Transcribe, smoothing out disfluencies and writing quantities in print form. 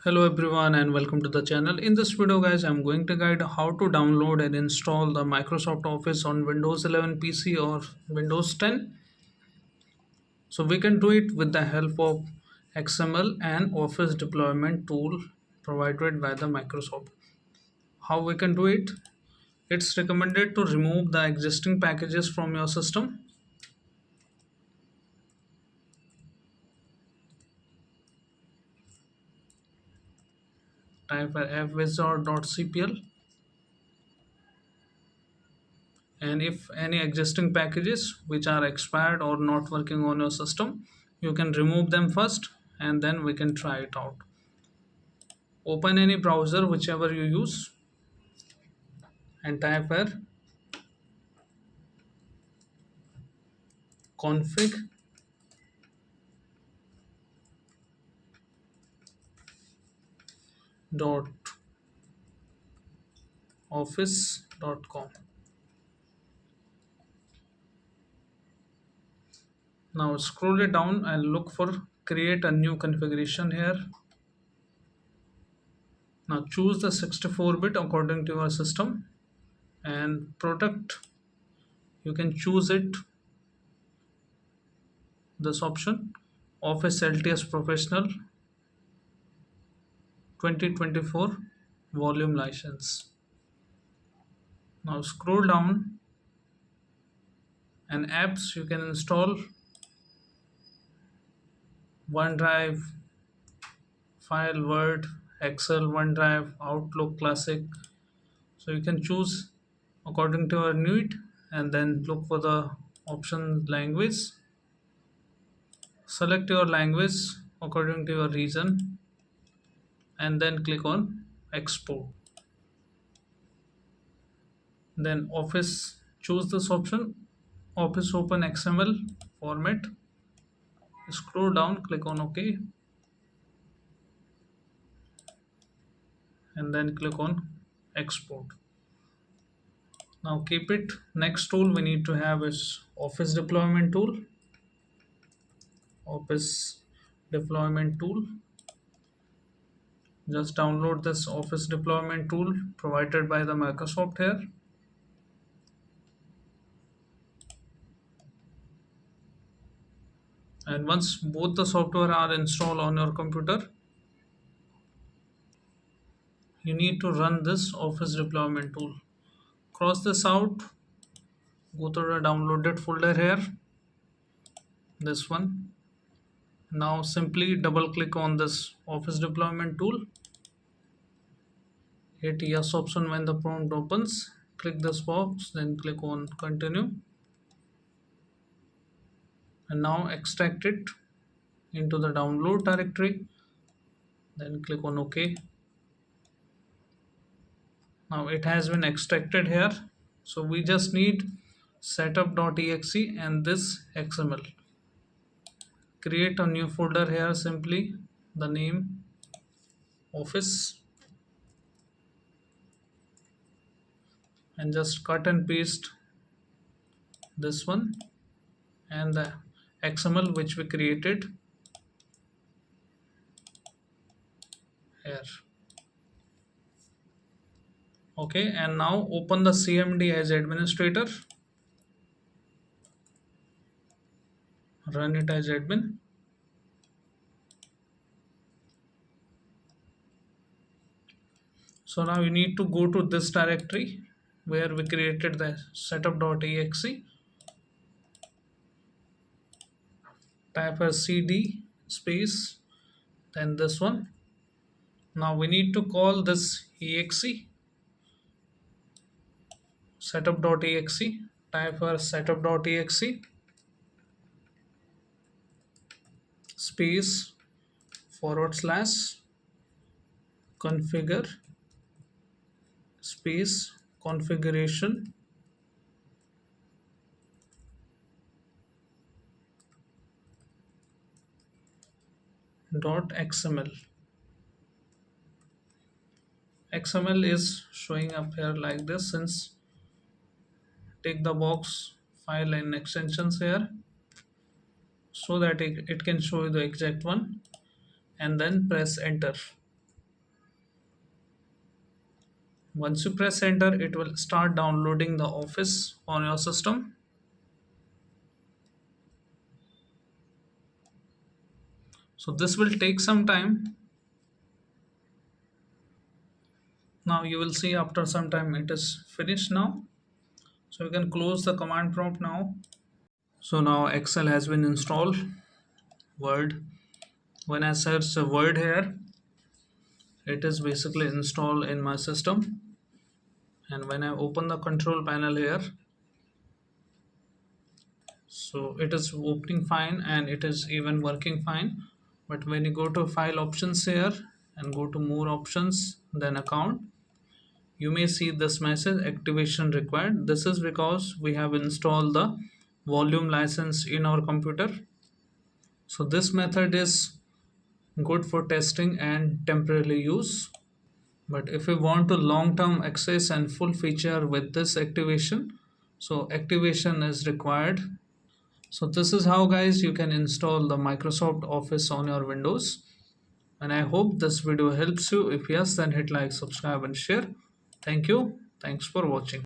Hello everyone and welcome to the channel. In this video guys, I'm going to guide how to download and install the Microsoft Office on Windows 11 PC or Windows 10. So we can do it with the help of XML and Office deployment tool provided by the Microsoft. How we can do it? It's recommended to remove the existing packages from your system. Type fwizard.cpl, and if any existing packages which are expired or not working on your system, you can remove them first and then we can try it out. Open any browser whichever you use and type here config.office.com. Now scroll it down and look for create a new configuration here. Now choose the 64-bit according to your system, and product you can choose it, this option, Office LTS Professional 2024 volume license. Now scroll down and apps you can install OneDrive, File, Word, Excel, OneDrive, Outlook Classic. So you can choose according to your need and then look for the option language. Select your language according to your region and then click on export. Then Office, choose this option, Office Open XML format. Scroll down, click on OK, and then click on export. Now keep it. Next tool we need to have is Office deployment tool. Office deployment tool. Just download this Office deployment tool provided by the Microsoft here. And once both the software are installed on your computer, you need to run this Office deployment tool. Cross this out, go to the downloaded folder here, this one. Now simply double click on this Office deployment tool, hit yes option when the prompt opens, click this box, then click on continue, and now extract it into the download directory, then click on OK. Now it has been extracted here, so we just need setup.exe and this XML. Create a new folder here, simply the name Office, and just cut and paste this one and the XML which we created here. Okay, and now open the CMD as administrator, run it as admin. So now you need to go to this directory where we created the setup.exe, type as cd space, then this one. Now we need to call this exe, setup.exe, type as setup.exe space / configure space configuration .xml. XML is showing up here like this. Since take the box file and extensions here so that it can show you the exact one, and then press enter. Once you press enter, it will start downloading the office on your system. So this will take some time. Now you will see after some time it is finished now. So you can close the command prompt now. So now Excel has been installed. Word. When I search the word here, it is basically installed in my system. And when I open the control panel here, so it is opening fine and it is even working fine. But when you go to file options here and go to more options, then account, you may see this message activation required. This is because we have installed the volume license in our computer. So this method is good for testing and temporary use. But if we want to long-term access and full feature with this activation, so activation is required. So this is how guys you can install the Microsoft Office on your Windows. And I hope this video helps you. If yes, then hit like, subscribe and share. Thank you. Thanks for watching.